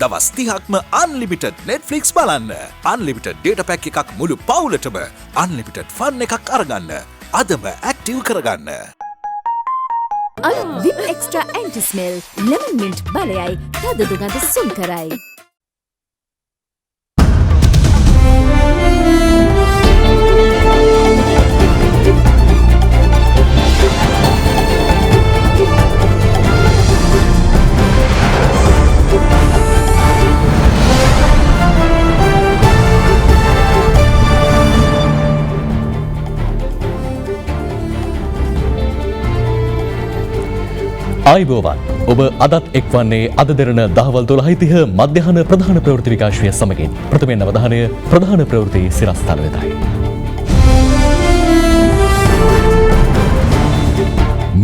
දවස් 30ක්ම unlimited Netflix බලන්න. unlimited data pack එකක් මුළු පවුලටම unlimited fun එකක් අරගන්න. අදම active කරගන්න. Vim Extra Anti-Smell Lemon Mint බලයයි තද දුගඳ සුන් කරයි. ආයුබෝවන් ඔබ අදත් එක්වන්නේ අද දෙරණ දහවල් 12:30 මධ්‍යහන ප්‍රධාන ප්‍රවෘත්ති විකාශය සමගින් ප්‍රථමයෙන් අවධානය ප්‍රධාන ප්‍රවෘත්ති සිරස්තල වෙතයි.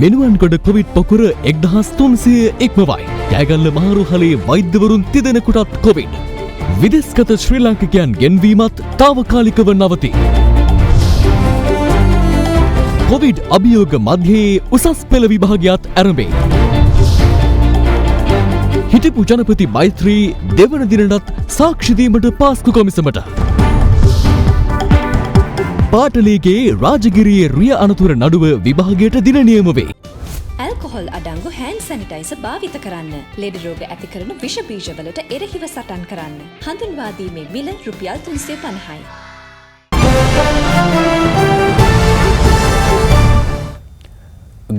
මෙනුවන්ගොඩ කොවිඩ් පොකුර 1300 ඉක්මවයි. කෑගල්ල මහරුහලේ වෛද්‍යවරුන් 30 දෙනෙකුටත් කොවිඩ්. විදේශගත ශ්‍රී ලාංකිකයන් ගෙන්වීමත් తాවකාලිකව නවතී. කොවිඩ් අභියෝග මධ්‍යයේ උසස් පෙළ විභාගයක් ආරම්භයි. හිටපු ජනපති මෛත්‍රී දෙවන දිනටත් සාක්ෂි දීමට පාස්කු කොමිසමට. පාටලීගේ රාජගිරියේ රිය අනතුර නඩුව විභාගයට දින නියම වේ. ඇල්කොහොල් අඩංගු හෑන්ඩ් සැනිටයිසර් භාවිත කරන්න. ලෙඩ රෝග ඇති කරන විෂ බීජවලට එරෙහිව සටන් කරන්න. හඳුන්වා දීමේ මිල රුපියල් 350යි.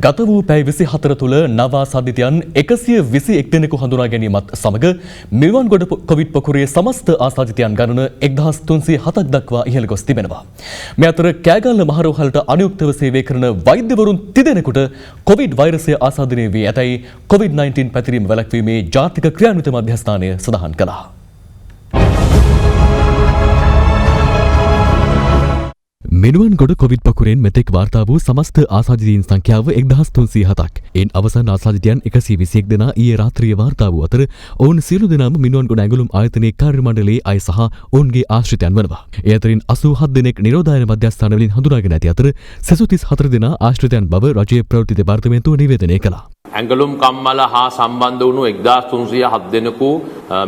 ගත වූ පැය 24 තුළ නව ආසාදිතයන් 121 දෙනෙකු හඳුනා ගැනීමත් සමග මෙවන්ගොඩ කොවිඩ් පොකුරේ සමස්ත ආසාදිතයන් ගණන 1307ක් දක්වා ඉහළ ගොස් තිබෙනවා. මේ අතර කෑගල්ල මහරෝහලට අනුයුක්තව සේවය කරන වෛද්‍යවරුන් 30 දෙනෙකුට කොවිඩ් වෛරසය ආසාදනය වී ඇතැයි COVID-19 පැතිරීම වැළැක්වීමේ ජාතික ක්‍රියාන්විත මධ්‍යස්ථානය සඳහන් කළා. මෙනුවන්ගොඩ කොවිඩ් පොකුරෙන් මෙතෙක් වාර්තා වූ සමස්ත ආසාදිතයින් සංඛ්‍යාව 1307ක්. එයින් අවසන් ආසාදිතයන් 121 දෙනා ඊයේ රාත්‍රියේ වාර්තා වූ අතර ඔවුන් සියලු දෙනාම මෙනුවන්ගොඩ ඇඟලුම් ආයතනයේ කාර්ය මණ්ඩලයේ අය සහ ඔවුන්ගේ ආශ්‍රිතයන් වනවා. ඒ අතරින් 87 දෙනෙක් නිරෝධායන මධ්‍යස්ථාන වලින් හඳුනාගෙන ඇති අතර 34 දෙනා ආශ්‍රිතයන් බව රජයේ ප්‍රවෘත්ති දෙපාර්තමේන්තුව නිවේදනය කළා. ඇඟලුම් කම්මල හා සම්බන්ධ වුණු 1307 දෙනෙකු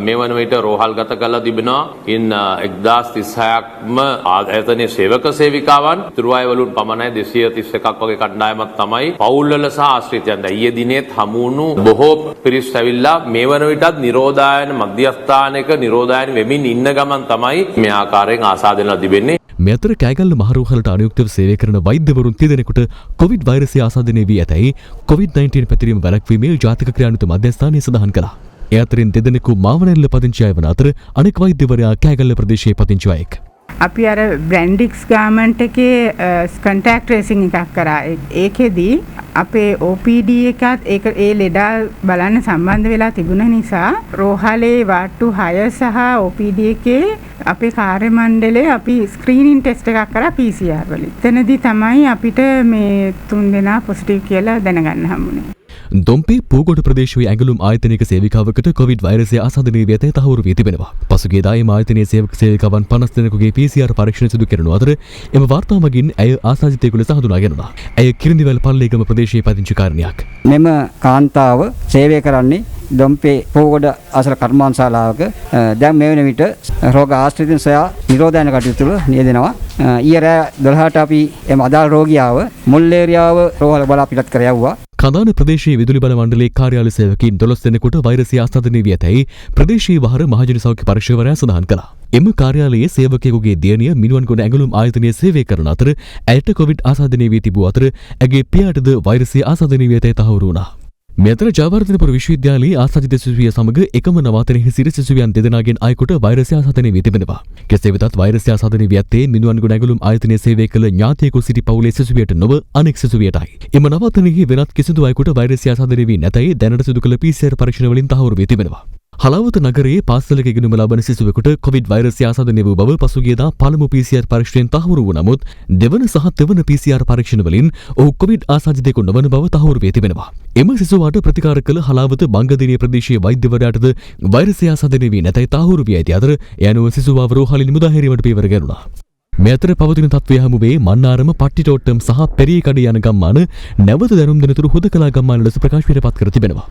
මේ වන විට රෝහල්ගත කරලා තිබෙනවා. ඉන් 1036ක්ම ආයතනයේ සේවක සේවිකාවන්, තුරුවයවලුන් පමණයි 231ක් වගේ කණ්ඩායමක් තමයි පවුල්වල සහ ආශ්‍රිතයන්. ඊයේ දිනේත් හමු වුණු බොහෝ පිරිස් ඇවිල්ලා මේ වන විටත් නිරෝධායන මධ්‍යස්ථානයක නිරෝධායන වෙමින් ඉන්න ගමන් තමයි මේ ආකාරයෙන් ආසාදනලා තිබෙන්නේ. මේ අතර කෑගල්ල මහරෝහලට අනුයුක්තව සේවය කරන වෛද්‍යවරුන් 30 දෙනෙකුට කොවිඩ් වෛරසය ආසාදනය වී ඇතැයි COVID-19 පැතිරීම වැළැක්වීමේ ජාතික ක්‍රියාන්විත මධ්‍යස්ථානය සඳහන් කළා. ඒ අතරින් 2 දෙනෙකු මාවනැල්ල පදිංචි අය වන අතර අනෙක් වෛද්‍යවරයා කෑගල්ල ප්‍රදේශයේ පදිංචි අයෙක්. අපි අර බ්‍රැන්ඩික්ස් ගාමන්ට් එකේ කන්ටැක්ට් ට්‍රේසින් එකක් කරා. ඒකෙදි අපේ OPD එකත් ඒක ඒ ලෙඩා බලන්න සම්බන්ධ වෙලා තිබුණ නිසා රෝහලේ වාට්ටු 6 සහ OPD එකේ අපේ කාර්ය මණ්ඩලයේ අපි ස්ක්‍රීනින් ටෙස්ට් එකක් කරා PCR වලින්. එතනදී තමයි අපිට මේ 3 දෙනා පොසිටිව් කියලා දැනගන්න හම්බුනේ. දොම්පේ පූගොඩ ප්‍රදේශයේ ඇඟලුම් ආයතනයක සේවිකාවකට කොවිඩ් වෛරසය ආසාදනය වී ඇතැයි තහවුරු වී තිබෙනවා. පසුගියදා එම ආයතනයේ සේවකවන් 50 දෙනෙකුගේ PCR පරීක්ෂණ සිදු කරන අතර එම වාර්තා මගින් ඇය ආසාදිතයෙකු ලෙස හඳුනා ගැනුණා. ඇය කිරිඳිවැල් පල්ලේගම ප්‍රදේශයේ පදිංචි කාරණයක්. මෙම කාන්තාව සේවය කරන්නේ දොම්පේ පූගොඩ අසල කර්මාන්තශාලාවක. දැන් මේ වෙන විට රෝග ආශ්‍රිතයන් සොයා නිරෝධායන කටයුතු වල නියැලෙනවා. ඊයේ රෑ 12ට අපි එම අදාළ රෝගියාව මුල්ලේරියාව රෝහල බලා පිටත් කර යවුවා. කඳාන ප්‍රදේශයේ විදුලි බල මණ්ඩලයේ කාර්යාලය සේවකයින් 12 දෙනෙකුට වෛරසය ආසාදනය වී ඇතැයි ප්‍රදේශීය වහර මහජන සෞඛ්‍ය පරීක්ෂකවරයා සඳහන් කළා. එම කාර්යාලයේ සේවකයෙකුගේ දියණිය මිනුවන්ගොඩ ඇඟලුම් ආයතනයේ සේවය කරන අතර ඇයට කොවිඩ් ආසාදනය වී තිබූ අතර ඇගේ පියාටද වෛරසය ආසාදනය වී ඇතැයි තහවුරු වුණා. මේ අතර ජයවර්ධනපුර විශ්වවිද්‍යාලයේ ආසාදිත සිසුවිය සමග එකම නවාතනයේ සිට සිසුවියන් දෙදෙනාගෙන් අයෙකුට වෛරසය ආසාදනය වී තිබෙනවා. කෙසේ වෙතත් වෛරසය ආසාදනය වී ඇත්තේ මිනුවන්ගොඩ ඇඟලුම් ආයතනයේ සේවය කළ ඥාතියෙකු සිටි පවුලේ සිසුවියට නොව අනෙක් සිසුවියටයි. එම නවාතනයේ වෙනත් කිසිදු අයෙකුට වෛරසය ආසාදනය වී නැතැයි දැනට සිදු කළ PCR පරීක්ෂණ වලින් තහවුරු වී තිබෙනවා. හලාවත නගරයේ පාසලක ඉගෙනුම ලබන සිසුවෙකුට කොවිඩ් වෛරසය ආසාදනය වූ බව පසුගියදා පළමු PCR පරීක්ෂණයෙන් තහවුරු වූ නමුත් දෙවන සහ තෙවන PCR පරීක්ෂණ වලින් ඔහු කොවිඩ් ආසාදිතයෙකු නොවන බව තහවුරු වී තිබෙනවා. එම සිසුවාට ප්‍රතිකාර කළ හලාවත බංගදිරිය ප්‍රදේශීය වෛද්‍යවරයාටද වෛරසය ආසාදනය වී නැතැයි තහවුරු වී ඇති අතර ඒ අනුව සිසුවාව රෝහලින් මුදා හැරීමට පියවර ගැනුණා. මේ අතර පවතින තත්ත්වය හමුවේ මන්නාරම පට්ටිටෝට්ටම් සහ පෙරියකඩ යන ගම්මාන නැවත දැනුම් දෙනතුරු හුදකලා ගම්මාන ලෙස ප්‍රකාශයට පත් කර තිබෙනවා.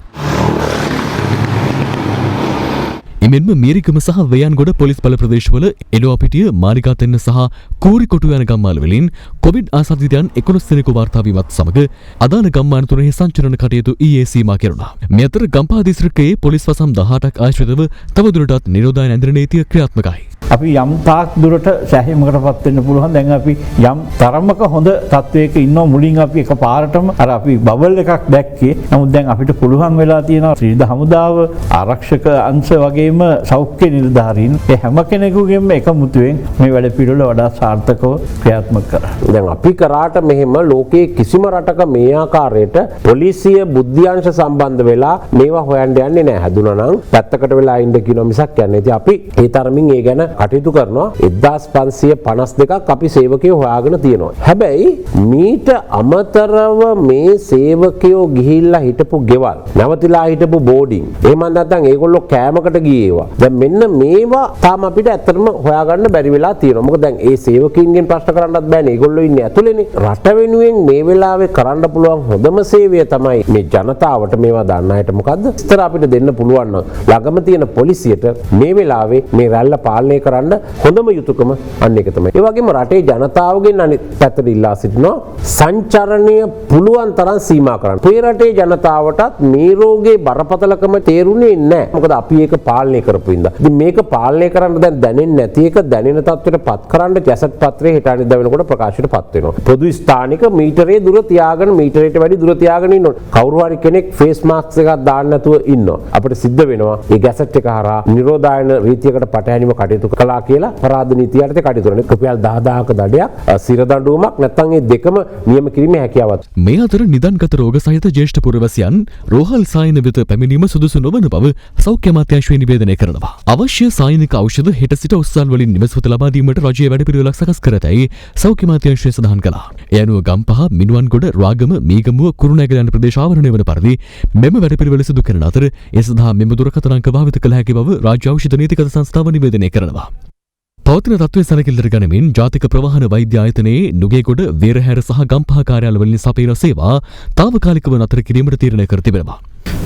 එමෙන්ම මීරිකම සහ වයන්ගොඩ පොලිස් බල ප්‍රදේශවල එළුවපිටිය මාලිගාතෙන්න සහ කෝරිකොටු යන ගම්මාන වලින් කොවිඩ් ආසාදිතයන් 11 දෙනෙකු වාර්තා වීමත් සමග අදාළ ගම්මාන තුනෙහි සංචලන කටයුතු ඊයේ සීමා කෙරුණා. මේ අතර ගම්පහ දිස්ත්‍රික්කයේ පොලිස් වසම් 18ක් ආශ්‍රිතව තවදුරටත් නිරෝධායන ඇඳරණ නීතිය ක්‍රියාත්මකයි. අපි යම් තාක් දුරට සෑහීමකටපත් වෙන්න පුළුවන්. දැන් අපි යම් තරමක හොඳ තත්වයක ඉන්නවා. මුලින් අපි එකපාරටම අර අපි බබල් එකක් දැක්කේ. නමුත් දැන් අපිට පුළුවන් වෙලා තියෙනවා ත්‍රිවිධ හමුදාව, ආරක්ෂක අංශ වගේම සෞඛ්‍ය නිලධාරීන් ඒ හැම කෙනෙකුගේම එකමුතුවෙන් මේ වැඩ පිළිවෙල වඩා සාර්ථකව ක්‍රියාත්මක කරා. දැන් අපි කරාට මෙහෙම ලෝකයේ කිසිම රටක මේ ආකාරයට පොලිසිය බුද්ධ්‍යංශ සම්බන්ධ වෙලා මේවා හොයන්න යන්නේ නැහැ. හදුනා නම් පැත්තකට වෙලා ඉන්න කියනවා මිසක් යන්නේ. ඉතින් අපි ඒ තරමින් ඒ ගැන කටයුතු කරනවා. 1552ක් අපි සේවකයෝ හොයාගෙන තියෙනවා. හැබැයි මීට අමතරව මේ සේවකයෝ ගිහිල්ලා හිටපු ගෙවල්, නැවතිලා හිටපු බෝඩින්, එහෙම නැත්නම් ඒගොල්ලෝ කෑමකට ගියේවා. දැන් මෙන්න මේවා තාම අපිට ඇත්තටම හොයාගන්න බැරි වෙලා තියෙනවා. මොකද දැන් ඒ සේවකයින්ගෙන් ප්‍රශ්න කරන්නත් බෑනේ. ඒගොල්ලෝ ඉන්නේ ඇතුලේනේ. රට වෙනුවෙන් මේ වෙලාවේ කරන්න පුළුවන් හොඳම සේවය තමයි මේ ජනතාවට මේවා දාන්න අයට මොකද්ද? ඉස්තර අපිට දෙන්න පුළුවන් නම් ළඟම තියෙන පොලිසියට මේ වෙලාවේ මේ රැල්ල පාලනය කරන්න හොඳම යුතුයකම අන්න ඒක තමයි. ඒ වගේම රටේ ජනතාවගෙන් අනිත් පැත්තට ඉල්ලා සිටිනවා සංචරණය පුළුවන් තරම් සීමා කරන්න. මේ රටේ ජනතාවටත් මේ රෝගේ බරපතලකම තේරුනේ නැහැ. මොකද අපි ඒක පාලනය කරපු ඉඳලා. ඉතින් මේක පාලනය කරන්න දැන් දැනෙන්නේ නැති එක දැනෙන තත්ත්වයට පත් කරන්න ගැසට් පත්‍රයේ හෙට අනිද්දා වෙනකොට ප්‍රකාශයට පත් වෙනවා. පොදු ස්ථානික මීටරේ දුර තියාගෙන මීටරයට වැඩි දුර තියාගෙන ඉන්න ඕන. කවුරු හරි කෙනෙක් ෆේස් මාස්ක් එකක් දාන්න නැතුව ඉන්නවා. අපිට සිද්ධ වෙනවා මේ ගැසට් එක හරහා නිරෝධායන රීතියකට පටහැනිව කටයුතු කළා කියලා අපරාධ නීතියට කටයුතු කරනවා. රුපියල් 10000ක දඩයක්, සිර දඬුවමක් නැත්නම් මේ දෙකම නියම කිරීමේ හැකියාවක්. මේ අතර නිදන්ගත රෝග සහිත ජ්‍යෙෂ්ඨ පුරවැසියන් රෝහල් සායන වෙත පැමිණීම සුදුසු නොවන බව සෞඛ්‍ය අමාත්‍යාංශය නිවේදනය කරනවා. අවශ්‍ය සායනික ඖෂධ හෙට සිට ඔස්සල් වලින් නිවසට ලබා දීමට රජයේ වැඩපිළිවෙලක් සකස් කර ඇතැයි සෞඛ්‍ය අමාත්‍යාංශය සඳහන් කළා. ඒ අනුව ගම්පහ, මිනුවන්ගොඩ, රාගම, මීගමුව, කුරුණෑගල යන ප්‍රදේශ ආවරණය වන පරිදි මෙම වැඩපිළිවෙල සිදු කරන අතර ඒ සඳහා මෙම දුරකථන අංක භාවිත කළ හැකි බව රාජ්‍ය ඖෂධ නීතිගත සංස්ථාව නිවේදනය කරනවා. පවතින තත්ත්වය සැලකිල්ලට ගනිමින් ජාතික ප්‍රවාහන වෛද්‍ය ආයතනයේ නුගේගොඩ, වේරහැර සහ ගම්පහ කාර්යාලවලින් සපයන සේවා తాවකාලිකව නතර කිරීමට තීරණය කර තිබෙනවා.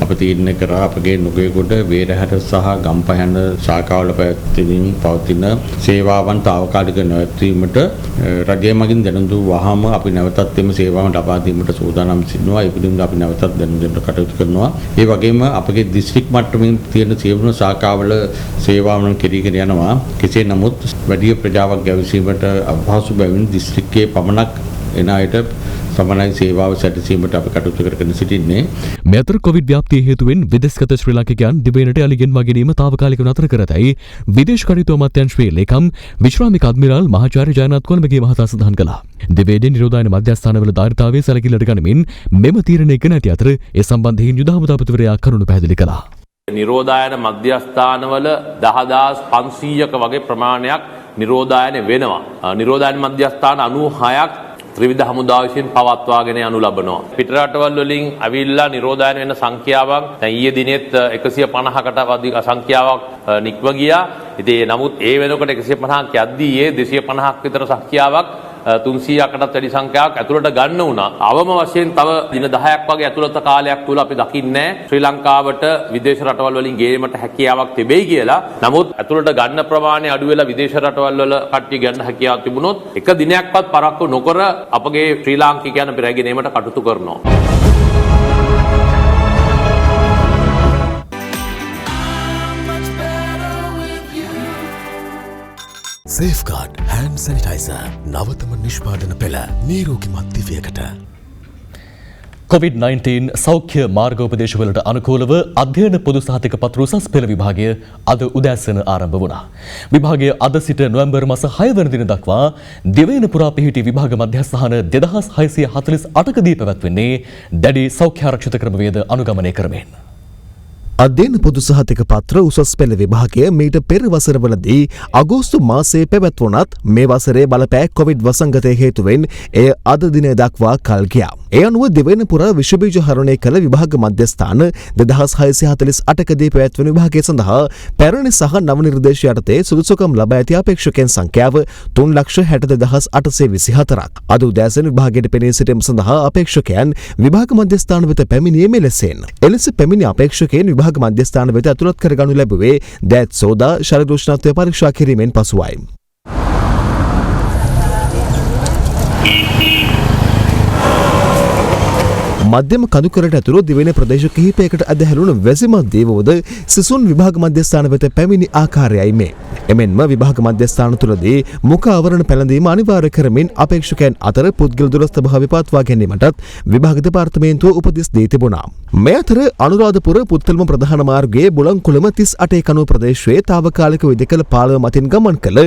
අප තීරණය කරා අපගේ නුගේගොඩ, වේරහැර සහ ගම්පහ යන ශාඛාවල පවතින සේවාවන් తాවකාලික නැවැත්වීමට රජය මගින් දැනුම් දුන් වහාම අපි නැවතත් එම සේවාවන් ලබා දීමට සූදානම් සිටිනවා. ඒ පිළිබඳව අපි නැවතත් දැනුම් දෙන්න කටයුතු කරනවා. ඒ වගේම අපගේ දිස්ත්‍රික් මට්ටමින් තියෙන සියලුම ශාඛාවල සේවාවන් කෙරීගෙන යනවා. කෙසේ නමුත් වැඩි ප්‍රජාවක් ගැවසීමට අපහසු බැවින් දිස්ත්‍රික්කයේ පමණක් එන අයට සමානයි සේවාව සැලසීමට අපි කටයුතු කරගෙන සිටින්නේ. මේ අතර කොවිඩ් ව්‍යාප්තිය හේතුවෙන් විදේශගත ශ්‍රී ලාංකිකයන් දිවයිනට යලි ගෙන්වා ගැනීම తాවකාලිකව නතර කර ඇතැයි විදේශ කටයුතු අමාත්‍යාංශයේ ලේකම් විශ්‍රාමික අද්මිරාල් මහාචාර්ය ජයනාත් කොළඹගේ මහතා සඳහන් කළා. දිවයිනේ නිරෝධායන මධ්‍යස්ථානවල ධාරිතාවයේ සැලකිල්ලට ගනිමින් මෙම තීරණය ගෙන ඇති අතර ඒ සම්බන්ධයෙන් යුද හමුදාපතිවරයා කරුණු පැහැදිලි කළා. නිරෝධායන මධ්‍යස්ථානවල 10500ක වගේ ප්‍රමාණයක් නිරෝධායන වෙනවා. නිරෝධායන මධ්‍යස්ථාන 96ක් ත්‍රිවිධ හමුදාව විසින් පවත්වාගෙන යනු ලබනවා. පිටරටවල් වලින් අවිල්ලා නිරෝධායන වෙන සංඛ්‍යාවක් දැන් ඊයේ දිනෙත් 150කට අධික සංඛ්‍යාවක් නික්ම ගියා. ඉතින් නමුත් ඒ වෙනකොට 150ක් යද්දී ඒ 250ක් විතර සංඛ්‍යාවක් 300කටත් වැඩි සංඛ්‍යාවක් ඇතුළට ගන්න වුණා. අවම වශයෙන් තව දින 10ක් වගේ ඇතුළත කාලයක් තුල අපි දකින්නේ ශ්‍රී ලංකාවට විදේශ රටවල් වලින් ගේීමට හැකියාවක් තිබෙයි කියලා. නමුත් ඇතුළට ගන්න ප්‍රමාණය අඩු වෙලා විදේශ රටවල් වල කට්ටිය ගන්න හැකියාවක් තිබුණොත් එක දිනයක්වත් පරක්කු නොකර අපගේ ශ්‍රී ලාංකිකයන් අපි රැගෙන ඒමට කටයුතු කරනවා. Safeguard hand sanitizer නවතම නිෂ්පාදන පෙළ නිරෝගිමත් දිවියකට. COVID-19 සෞඛ්‍ය මාර්ගෝපදේශවලට අනුකූලව අධ්‍යයන පොදු සහතික පත්‍ර උසස් පෙළ විභාගය අද උදෑසන ආරම්භ වුණා. විභාගය අද සිට නොවැම්බර් මාස 6 වෙනි දින දක්වා දිවයින පුරා පිහිටි විභාග මධ්‍යස්ථාන 2648කදී පැවැත්වෙන්නේ දැඩි සෞඛ්‍ය ආරක්ෂිත ක්‍රමවේද අනුගමනය කරමින්. අධ්‍යයන පොදු සහතික පත්‍ර උසස් පෙළ විභාගය මීට පෙර වසරවලදී අගෝස්තු මාසයේ පැවැත්වුණත් මේ වසරේ බලපෑ කොවිඩ් වසංගතය හේතුවෙන් එය අද දිනය දක්වා කල් ගියා. ඒ අනුව දෙවන පුර විශ්වබීජ හරණය කළ විභාග මධ්‍යස්ථාන 2648කදී පැවැත්වෙන විභාගය සඳහා පැරණි සහ නව නිර්දේශ යටතේ සුදුසුකම් ලබා ඇති අපේක්ෂකයන් සංඛ්‍යාව 3,62,24ක්. අද උදෑසන විභාගයට පෙනී සිටීම සඳහා අපේක්ෂකයන් විභාග මධ්‍යස්ථාන වෙත පැමිණියේ මෙලෙසින්. එලෙස පැමිණි අපේක්ෂකයන් විභාග මධ්‍යස්ථාන වෙත ඇතුළත් කරගනු ලැබුවේ දෑත් සෝදා ශරීර උෂ්ණත්වය පරීක්ෂා කිරීමෙන් පසුවයි. මධ්‍යම කඳුකරට ඇතුළු දිවෙන ප්‍රදේශ කිහිපයකට අදහැරුණු වැසිමත් දේවෝද සිසුන් විභාග මධ්‍යස්ථාන වෙත පැමිණි ආකාරයයි මේ. එමෙන්ම විභාග මධ්‍යස්ථාන තුළදී මුඛ ආවරණ පැළඳීම අනිවාර්ය කරමින් අපේක්ෂකයන් අතර පුද්ගල දුරස්ථ භාවය පවත්වා ගැනීමටත් විභාග දෙපාර්තමේන්තුව උපදෙස් දී තිබුණා. මේ අතර අනුරාධපුර පුත්තලම ප්‍රධාන මාර්ගයේ බුලන්කුළම 38 කණුව ප්‍රදේශයේ තාවකාලික විදකල පාලම මතින් ගමන් කළ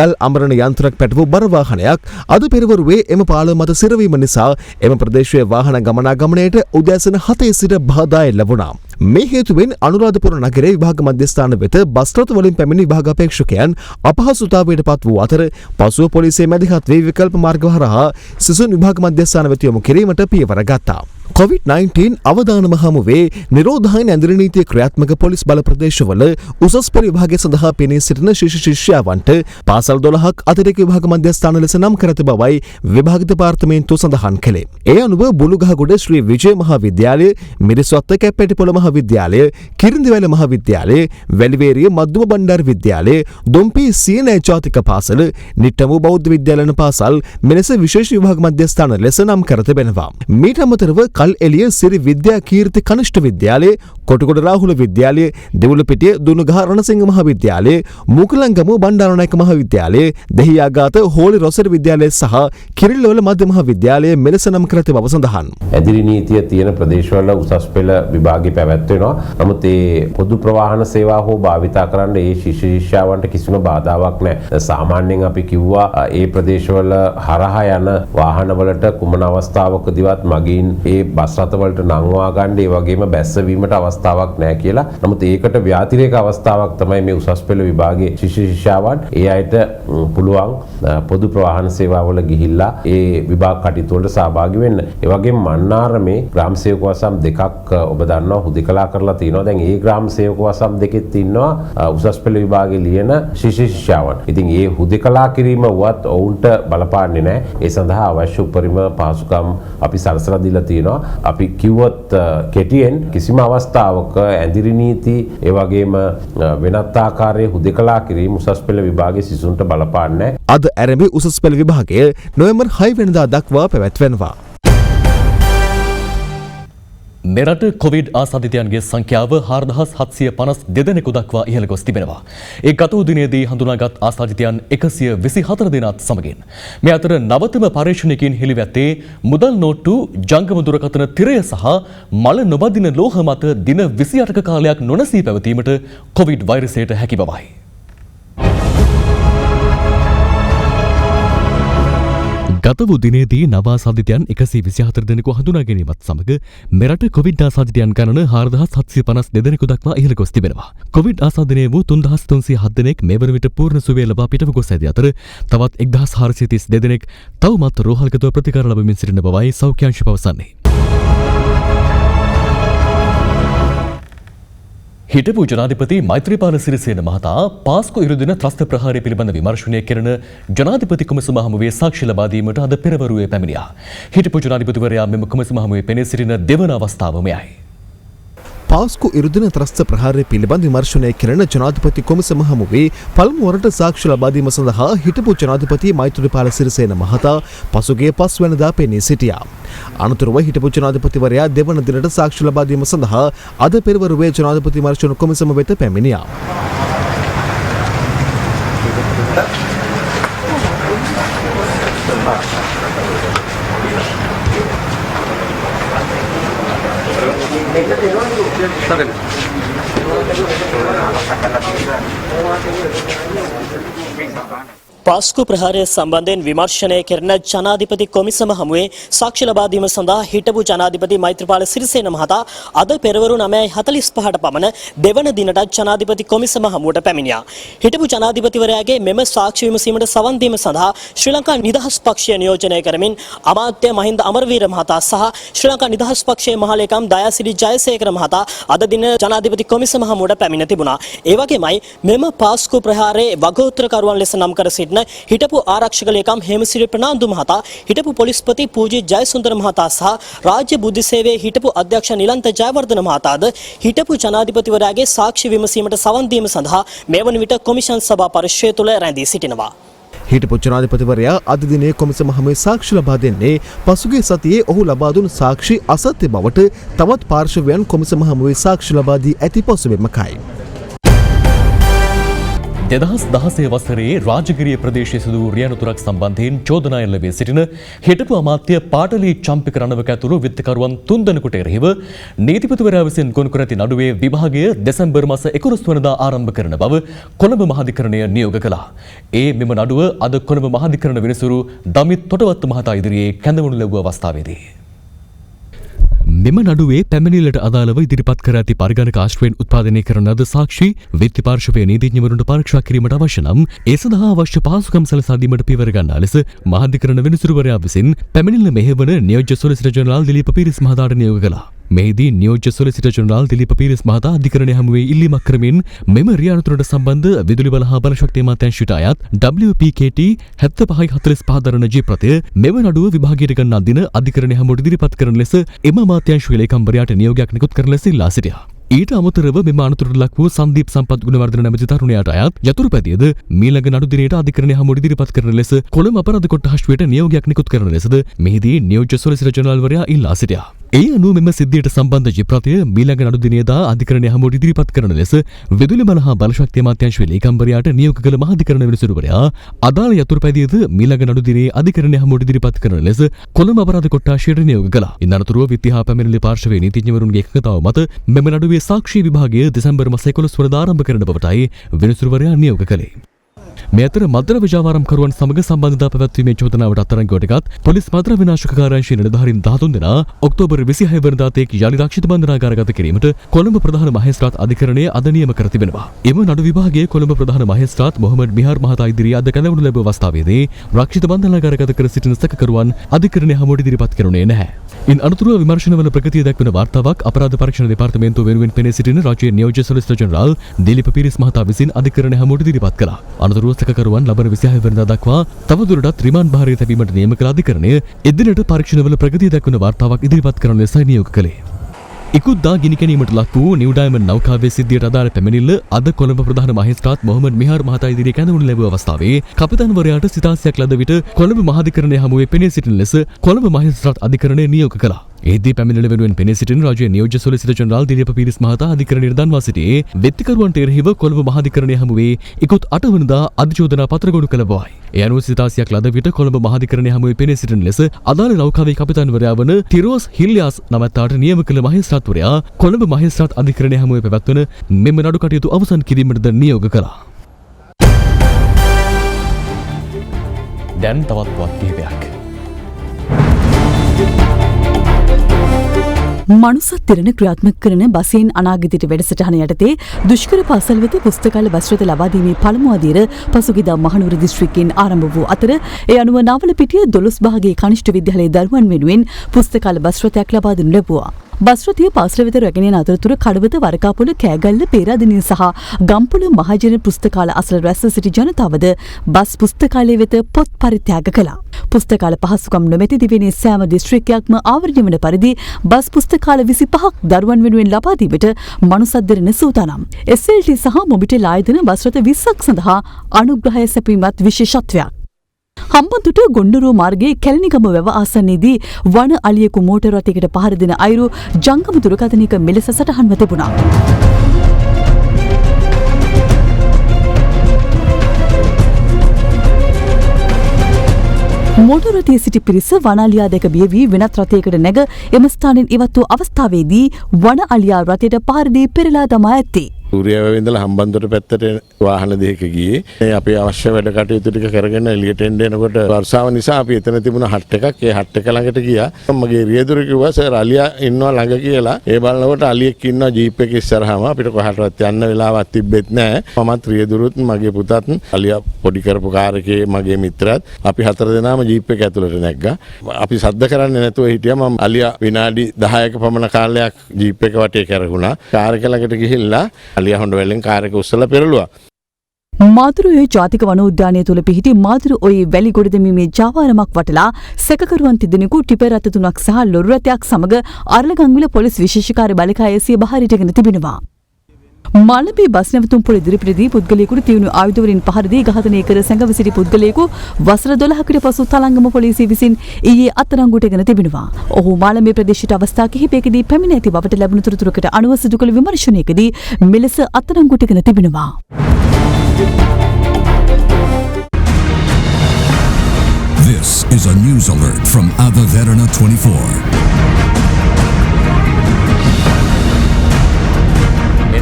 ගල් අමරණ යන්ත්‍රයක් පැටවූ බර වාහනයක් අද පෙරවරුවේ එම පාලම මත සිරවීම නිසා එම ප්‍රදේශයේ වාහන ගමනාගමනයට උදෑසන 7 සිට බාධා ලැබුණා. මේ හේතුවෙන් අනුරාධපුර නගරයේ විභාග මධ්‍යස්ථාන වෙත බස් රථ වලින් පැමිණි විභාග අපේක්ෂකයන් අපහසුතාවයට පත් වූ අතර පසුව පොලිසිය මැදිහත් වී විකල්ප මාර්ග හරහා සිසුන් විභාග මධ්‍යස්ථාන වෙත යොමු කිරීමට පියවර ගත්තා. COVID-19 අවදානම හමුවේ නිරෝධායන ඇඳිරි නීතිය ක්‍රියාත්මක පොලිස් බල ප්‍රදේශවල උසස් පෙළ විභාගය සඳහා පෙනී සිටින ශිෂ්‍ය ශිෂ්‍යාවන්ට පාසල් 12ක් අතිරේක විභාග මධ්‍යස්ථාන ලෙස නම් කර ඇති බවයි විභාග දෙපාර්තමේන්තුව සඳහන් කළේ. ඒ අනුව බුලුගහගොඩ ශ්‍රී විජය මහාවිද්‍යාලය, මිරිස්වත්ත කැප්පෙටිපොළ මහාවිද්‍යාලය, කිරිඳිවැල මහාවිද්‍යාලය, වැලිවේරිය මධ්‍යම බණ්ඩාර විද්‍යාලය, දොම්පි සීනෑ ජාතික පාසල, නිට්ටඹු බෞද්ධ විද්‍යාලයන පාසල් මෙලෙස විශේෂ විභාග මධ්‍යස්ථාන ලෙස නම් කර තිබෙනවා. මීට අමතරව කල් එළිය සිරි විද්‍යා කීර්ති කනිෂ්ඨ විද්‍යාලය, කොටගොඩ රාහුල විද්‍යාලය, දෙවුලපිටිය දුනුගහ රණසිංහ මහාවිද්‍යාලය, මුකලංගම බණ්ඩාරනායක මහාවිද්‍යාලය, දෙහියාගාත හෝලි රොසර් විද්‍යාලය සහ කිරිල්ලවල මධ්‍ය මහාවිද්‍යාලය මෙලෙස නම් කර ඇති බව සඳහන්. ඇදිරි නීතිය තියෙන ප්‍රදේශවල උසස් පෙළ විභාගය පැවැත්වෙනවා. නමුත් ඒ පොදු ප්‍රවාහන සේවා හෝ භාවිතා කරන්න ඒ ශිෂ්‍ය ශිෂ්‍යාවන්ට කිසිම බාධාවක් නැහැ. සාමාන්‍යයෙන් අපි කිව්වා ඒ ප්‍රදේශවල හරහා යන වාහනවලට කුමන අවස්ථාවකදීවත් මගින් ඒ බස් රථවලට නංවා ගන්න ඒ වගේම බැස්සවීමට අවස්ථාවක් නැහැ කියලා. නමුත් ඒකට ව්‍යාතිරේක අවස්ථාවක් තමයි මේ උසස් පෙළ විභාගයේ ශිෂ්‍ය ශිෂ්‍යාවන් ඒ අයට පුළුවන් පොදු ප්‍රවාහන සේවාවල ගිහිල්ලා ඒ විභාග කටයුතු වලට සහභාගී වෙන්න. ඒ වගේම මන්නාරමේ ග්‍රාම සේවක වසම් දෙකක් ඔබ දන්නවා හුදෙකලා කරලා තියෙනවා. දැන් ඒ ග්‍රාම සේවක වසම් දෙකෙත් ඉන්නවා උසස් පෙළ විභාගයේ ලියන ශිෂ්‍ය ශිෂ්‍යාවන්. ඉතින් ඒ හුදෙකලා කිරීම වත් ඔවුන්ට බලපාන්නේ නැහැ. ඒ සඳහා අවශ්‍ය උපරිම පහසුකම් අපි සලසලා දීලා තියෙනවා. අපි කිව්වොත් කෙටියෙන් කිසිම අවස්ථාවක ඇඳිරි නීති ඒ වගේම වෙනත් ආකාරයේ හුදෙකලා කිරීම උසස් පෙළ විභාගයේ සිසුන්ට බලපාන්නේ නැහැ. අද ආරම්භ උසස් පෙළ විභාගය නොවැම්බර් 6 වෙනිදා දක්වා පැවැත්වෙනවා. මෙරට කොවිඩ් ආසාදිතයන්ගේ සංඛ්‍යාව 4752 දෙනෙකු දක්වා ඉහළ ගොස් තිබෙනවා. ඒ ගත වූ දිනේදී හඳුනාගත් ආසාදිතයන් 124 දෙනාත් සමගින්. මේ අතර නවතම පරීක්ෂණයකින් හෙළිවැත්තේ මුදල් නෝට්ටු, ජංගම දුරකථන තිරය සහ මල නොබදින ලෝහ මත දින 28ක කාලයක් නොනැසී පැවතීමට කොවිඩ් වෛරසයට හැකි බවයි. ගත වූ දිනේදී නව ආසාදිතයන් 124 දෙනෙකු හඳුනා ගැනීමත් සමග මෙරට කොවිඩ් ආසාදිතයන් ගණන 4752 දෙනෙකු දක්වා ඉහළ ගොස් තිබෙනවා. කොවිඩ් ආසාදනය වූ 3307 දෙනෙක් මේ වන විට පූර්ණ සුවය ලබා පිටව ගොස් ඇති අතර තවත් 1432 දෙනෙක් තවමත් රෝහල්ගතව ප්‍රතිකාර ලබමින් සිටින බවයි සෞඛ්‍ය අංශය පවසන්නේ. හිටපු ජනාධිපති මෛත්‍රීපාල සිරිසේන මහතා පාස්කු ඉරුදින ත්‍රස්ත ප්‍රහාරය පිළිබඳ විමර්ශනය කරන ජනාධිපති කොමිසම හමුවේ සාක්ෂි ලබා දීමට අද පෙරවරුවේ පැමිණියා. හිටපු ජනාධිපතිවරයා මෙම කොමිසම හමුවේ පෙනී සිටින දෙවන අවස්ථාව මෙයයි. පාස්කු ඉරුදින ත්‍රස්ත ප්‍රහාරය පිළිබඳ විමර්ශනය කරන ජනාධිපති කොමිසම හමුවේ පළමු වරට සාක්ෂි ලබා දීම සඳහා හිටපු ජනාධිපති මෛත්‍රීපාල සිරිසේන මහතා පසුගිය 5 වෙනිදා පෙනී සිටියා. අනතුරුව හිටපු ජනාධිපතිවරයා දෙවන දිනට සාක්ෂි ලබා දීම සඳහා අද පෙරවරුවේ ජනාධිපති විමර්ශන කොමිසම වෙත පැමිණියා. පාස්කු ප්‍රහාරය සම්බන්ධයෙන් විමර්ශනය කරන ජනාධිපති කොමිසම හමුවේ සාක්ෂි ලබා දීම සඳහා හිටපු ජනාධිපති මෛත්‍රීපාල සිරිසේන මහතා අද පෙරවරු 9:45ට පමණ දෙවන දිනට ජනාධිපති කොමිසම හමුවට පැමිණියා. හිටපු ජනාධිපතිවරයාගේ මෙම සාක්ෂි විමසීමට සවන් දීම සඳහා ශ්‍රී ලංකා නිදහස් පක්ෂය නියෝජනය කරමින් අමාත්‍ය මහින්ද අමරවීර මහතා සහ ශ්‍රී ලංකා නිදහස් පක්ෂයේ මහලේකම් දයාසිරි ජයසේකර මහතා අද දින ජනාධිපති කොමිසම හමුවට පැමිණ තිබුණා. ඒ වගේමයි මෙම පාස්කු ප්‍රහාරයේ වගෝත්‍රකරුවන් ලෙස නම් කර සිටින හිටපු ආරක්ෂක ලේකම් හේමසිරි ප්‍රනාන්දු මහතා, හිටපු පොලිස්පති පූජි ජයසුන්දර මහතා සහ රාජ්‍ය බුද්ධි සේවයේ හිටපු අධ්‍යක්ෂ නිලන්ත ජයවර්ධන මහතාද හිටපු ජනාධිපතිවරයාගේ සාක්ෂි විමසීමට සවන් දීම සඳහා මේ වන විට කොමිෂන් සභා පරිශ්‍රය තුළ රැඳී සිටිනවා. හිටපු ජනාධිපතිවරයා අද දිනේ කොමිසම හමුවේ සාක්ෂි ලබා දෙන්නේ පසුගිය සතියේ ඔහු ලබා දුන් සාක්ෂි අසත්‍ය බවට තවත් පාර්ශවයන් කොමිසම හමුවේ සාක්ෂි ලබා දී ඇති පසුබිමකයි. 2016 වසරේ රාජගිරිය ප්‍රදේශයේ සිදු වූ රියැනුතුරක් සම්බන්ධයෙන් චෝදනා එල්ලවී සිටින හිටපු අමාත්‍ය පාටලී චම්පික රණවක ඇතුළු විත්තිකරුවන් 3 දෙනෙකුට එරෙහිව නීතිපතිවරයා විසින් ගොනු කර ඇති නඩුවේ විභාගය දෙසැම්බර් මාස 11 වෙනිදා ආරම්භ කරන බව කොළඹ මහාධිකරණය නියෝග කළා. මෙම නඩුව අද කොළඹ මහාධිකරණ විනිසුරු දමිත් තොටවත්ත මහතා ඉදිරියේ කැඳවනු ලැබුව අවස්ථාවේදී මෙම නඩුවේ පැමිණිල්ලට අදාළව ඉදිරිපත් කර ඇති පරිගණක ආශ්‍රයෙන් උත්පාදනය කරන ලද සාක්ෂි විත්ති පාර්ශවයේ නීතිඥවරුන්ට පරීක්ෂා කිරීමට අවශ්‍ය නම් ඒ සඳහා අවශ්‍ය පහසුකම් සලසා දීමට පියවර ගන්නා ලෙස මහාධිකරණ විනිසුරුවරයා විසින් පැමිණිල්ල මෙහෙවන නියෝජ්‍ය සොලිසිටර් ජනරාල් දිලීප පීරිස් මහතාට නියෝග කළා. මෙහිදී නියෝජ්‍ය සොලිසිටර් ජනරාල් දිලීප පීරිස් මහතා අධිකරණය හමුවේ ඉල්ලීමක් කරමින් මෙම රියැනුතුරට සම්බන්ධ විදුලි බල හා බලශක්ති අමාත්‍යාංශයට අයත් WPKT 7545 දරන ජීප්‍රතය මෙම නඩුව විභාගයට ගන්නා දින අධිකරණය හමුවට ඉදිරිපත් කරන ලෙස එම අමාත්‍යාංශයේ ලේකම්වරයාට නියෝගයක් නිකුත් කරන ලෙස ඉල්ලා සිටියා. ඊට අමතරව මෙම අනතුරට ලක් වූ සංදීප් සම්පත් ගුණවර්ධන නැමැති තරුණයාට අයත් යතුරුපැදියද මීළඟ නඩු දිනයට අධිකරණය හමුවට ඉදිරිපත් කරන ලෙස කොළඹ අපරාධ කොට්ටාශුවට නියෝගයක් නිකුත් කරන ලෙසද මෙහිදී නියෝජ්‍ය සොලිසිටර් ජනරාල්වරයා ඉල්ලා සිටියා. ඒ අනුව මෙම සිද්ධියට සම්බන්ධ ජිප්‍රතය මීළඟ නඩු දිනයේදා අධිකරණය හමුවට ඉදිරිපත් කරන ලෙස විදුලි බල හා බලශක්ති අමාත්‍යාංශයේ ලේකම්වරයාට නියෝග කළ මහාධිකරණ විනිසුරුවරයා අදාළ යතුරුපැදියද මීළඟ නඩු දිනයේ අධිකරණය හමුවට ඉදිරිපත් කරන ලෙස කොළඹ අපරාධ කොට්ටාශයට නියෝග කළා. ඉන් අනතුරුව විත්ති හා පැමිණිලි පාර්ශවයේ නීතිඥවරුන්ගේ එකඟතාව මත මෙම නඩුවේ සාක්ෂි විභාගය දෙසැම්බර් මාස 11 වෙනිදා ආරම්භ කරන බවටයි විනිසුරුවරයා නියෝග කළේ. මේ අතර මද්ද්‍රව්‍ය ව්‍යාපාරම්කරුවන් සමග සම්බන්ධතා පැවැත්වීමේ චෝදනාවට අත්අඩංගුවට පොලිස් මද්ද්‍රව්‍ය විනාශක කාර්යාංශයේ නිලධාරීන් 13 දෙනා ඔක්තෝබර් 26 වෙනිදා තෙක් යලි රක්ෂිත බන්ධනාගාරගත කිරීමට කොළඹ ප්‍රධාන මහේස්ත්‍රාත් අධිකරණය අද නියම කර තිබෙනවා. එම නඩු විභාගයේ කොළඹ ප්‍රධාන මහේස්ත්‍රාත් මොහමඩ් මිහාර් මහතා ඉදිරියේ අද කැඳවනු ලැබුව අවස්ථාවේදී රක්ෂිත බන්ධනාගාරගත කර සිටින සැකකරුවන් අධිකරණය හමුවට ඉදිරිපත් කරුණේ නැහැ. ඉන් අනතුරුව විමර්ශනවල ප්‍රගතිය දක්වන වාර්තාවක් අපරාධ පරීක්ෂණ දෙපාර්තමේන්තුව වෙනුවෙන් පෙනී සිටින රාජ්‍ය නියෝජ්‍ය සොලිසිටර් ජනරාල් දිලීප පීරිස් මහතා විසින් අධිකරණය හමුවට ඉදිරිපත් කළා. අනතුරුව සැකකරුවන් ලබන 26 වෙනිදා දක්වා තවදුරටත් රිමාන්ඩ් භාරයේ තැබීමට නියම කළ අධිකරණය එදිනට පරීක්ෂණවල ප්‍රගතිය දක්වන වාර්තාවක් ඉදිරිපත් කරන ලෙසයි නියෝග කළේ. ඉකුද්දා ගිනිකැනීමට ලක් වූ නිව් ඩයමන්ඩ් නෞකාවේ සිද්ධියට අදාළ පැමිණිල්ල අද කොළඹ ප්‍රධාන මහේස්ත්‍රාත් මොහමඩ් මිහාර් මහතා ඉදිරියේ කැඳවනු ලැබුව අවස්ථාවේ කපිතාන්වරයාට සිතාසියක් ලද විට කොළඹ මහාධිකරණය හමුවේ පෙනී සිටින ලෙස කොළඹ මහේස්ත්‍රාත් අධිකරණය නියෝග කළා. එහිදී පැමිණිල්ල වෙනුවෙන් පෙනී සිටින රාජ්‍ය නියෝජ්‍ය සොලිසිටර් ජනරාල් දිලීප පීරිස් මහතා අධිකරණයට දන්වා සිටියේ වෙත්තිකරුවන්ට එරෙහිව කොළඹ මහාධිකරණය හමුවේ ඉකුත් 8 වෙනිදා අධිචෝදනා පත්‍ර ගොනු කළ බවයි. ඒ අනුව සිතාසියක් ලද විට කොළඹ මහාධිකරණය හමුවේ පෙනී සිටින ලෙස අදාළ නෞකාවේ කපිතාන්වරයා වන තිරෝස් හිල්ලියාස් නමැත්තාට නියම කළ මහේස්ත්‍රාත්වරයා කොළඹ මහේස්ත්‍රාත් අධිකරණය හමුවේ පැවැත්වන මෙම නඩු කටයුතු අවසන් කිරීමටද නියෝග කළා. දැන් තවත් වත් කිහිපයක්. මනුසත් තිරණ ක්‍රියාත්මක කරන බසීන් අනාගතයට වැඩසටහන යටතේ දුෂ්කර පාසල් වෙත පුස්තකාල බස්රථ ලබා දීමේ පළමු අදියර පසුගියදා මහනුවර දිස්ත්‍රික්කයෙන් ආරම්භ වූ අතර ඒ අනුව නවලපිටිය 12 භාගයේ කනිෂ්ඨ විද්‍යාලයේ දරුවන් වෙනුවෙන් පුස්තකාල බස්රථයක් ලබා දෙනු ලැබුවා. බස්රථය පාසල වෙත රැගෙන යන අතරතුර කඩවත වරකාපොළ කෑගල්ල පේරාදෙණිය සහ ගම්පොළ මහජන පුස්තකාල අසල රැස්ව සිටි ජනතාවද බස් පුස්තකාලය වෙත පොත් පරිත්‍යාග කළා. පුස්තකාල පහසුකම් නොමැති දිවයිනේ සෑම දිස්ත්‍රික්කයක්ම ආවරණය වන පරිදි බස් පුස්තකාල 25ක් දරුවන් වෙනුවෙන් ලබා දීමට මනුසත් දෙරණ සූදානම්. SLT සහ මොබිටෙල් ආයතන බස්රථ 20ක් සඳහා අනුග්‍රහය සැපීමත් විශේෂත්වයක්. හම්බන්තොට ගොණ්ඩරුව මාර්ගයේ කැලණිගම වැව ආසන්නයේදී වන අලියෙකු මෝටර රථයකට පහර දෙන අයුරු ජංගම දුරකථනයක මෙලෙස සටහන්ව තිබුණා. මෝටර රථයේ සිටි පිරිස වන අලියා දැක බිය වී වෙනත් රථයකට නැග එම ස්ථානයෙන් ඉවත් වූ අවස්ථාවේදී වන අලියා රථයට පහර දී පෙරලා දමා ඇත්තේ. සූරියාවැවේ හම්බන්තොට පැත්තට වාහන දෙකක ගියේ. මේ අපේ අවශ්‍ය වැඩ කටයුතු ටික කරගෙන එළියට එන්න එනකොට වර්ෂාව නිසා අපි එතන තිබුණ හට් එකක් ඒ හට් එක ළඟට ගියා. මගේ රියදුර කිව්වා සර් අලියා ඉන්නවා ළඟ කියලා. ඒ බලනකොට අලියෙක් ඉන්නවා ජීප් එකේ ඉස්සරහම. අපිට කොහාටවත් යන්න වෙලාවක් තිබෙත් නැහැ. මමත් රියදුරුත් මගේ පුතත් අලියා පොඩි කරපු කාර් එකේ මගේ මිත්‍රාත් අපි හතර දෙනාම ජීප් එක ඇතුළට නැග්ගා. අපි සද්ද කරන්නේ නැතුව හිටියා. මම අලියා විනාඩි 10ක පමණ කාලයක් ජීප් එක වටේ කරගුණා. කාර් එක ළඟට ගිහිල්ලා අලියා හොඬ වැල්ලෙන් කාර් එක උස්සලා පෙරළුවා. මාදුරුවේ ජාතික වනෝද්‍යානය තුළ පිහිටි මාදුරු ඔයේ වැලි ගොඩදැමීමේ ජාවාරමක් වටලා සැකකරුවන් තිදෙනෙකු ටිපර් රථ 3ක් සහ ලොරි රථයක් සමග අරලගංවිල පොලිස් විශේෂකාර්ය බලකාය සිය බහරිටගෙන තිබෙනවා. මාළඹේ බස් නැවතුම් පොළ ඉදිරිපිටදී පුද්ගලයෙකුට තියුණු ආයුධ වලින් පහර දී ඝාතනය කර සැඟව සිටි පුද්ගලයෙකු වසර 12කට පසු තලංගම පොලිසිය විසින් ඊයේ අත්අඩංගුවටගෙන තිබෙනවා. ඔහු මාළඹේ ප්‍රදේශයට අවස්ථා කිහිපයකදී පැමිණ ඇති බවට ලැබුණු තොරතුරකට අනුව සිදු කළ විමර්ශනයකදී මෙලෙස අත්අඩංගුවටගෙන තිබෙනවා. This is a news alert from Ava Verana 24.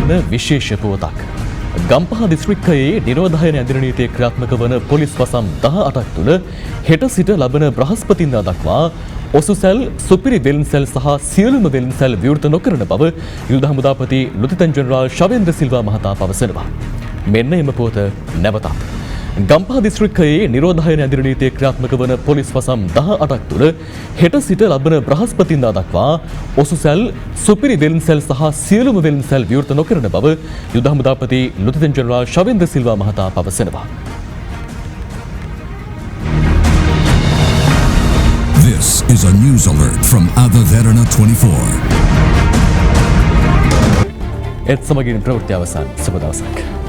මෙන්න විශේෂ පුවතක්. ගම්පහ දිස්ත්‍රික්කයේ නිරෝධායන ඇඳින නීතිය ක්‍රියාත්මක වන පොලිස් වසම් 18ක් තුළ හෙට සිට ලබන බ්‍රහස්පතින්දා දක්වා ඔසුසැල් සුපිරි වෙළඳසැල් සහ සියලුම වෙළඳසැල් විවෘත නොකරන බව යුද හමුදාපති ලුතිතන් ජෙනරාල් ශවේන්ද්‍ර සිල්වා මහතා පවසනවා. මෙන්න එම පුවත නැවතත්. ගම්පහ දිස්ත්‍රික්කයේ නිරෝධායන ඇඳින නීතිය ක්‍රියාත්මක වන පොලිස් වසම් 18ක් තුළ හෙට සිට ලබන බ්‍රහස්පතින්දා දක්වා ඔසුසැල් සුපිරි වෙළඳසැල් සහ සියලුම වෙළඳසැල් විවෘත නොකරන බව යුද හමුදාපති ලුතිතන් ජෙනරාල් ශවේන්ද්‍ර සිල්වා මහතා පවසනවා. This is a news alert from Ava Verana 24. එත් සමගින් ප්‍රවෘත්ති අවසන්. සුබ දවසක්.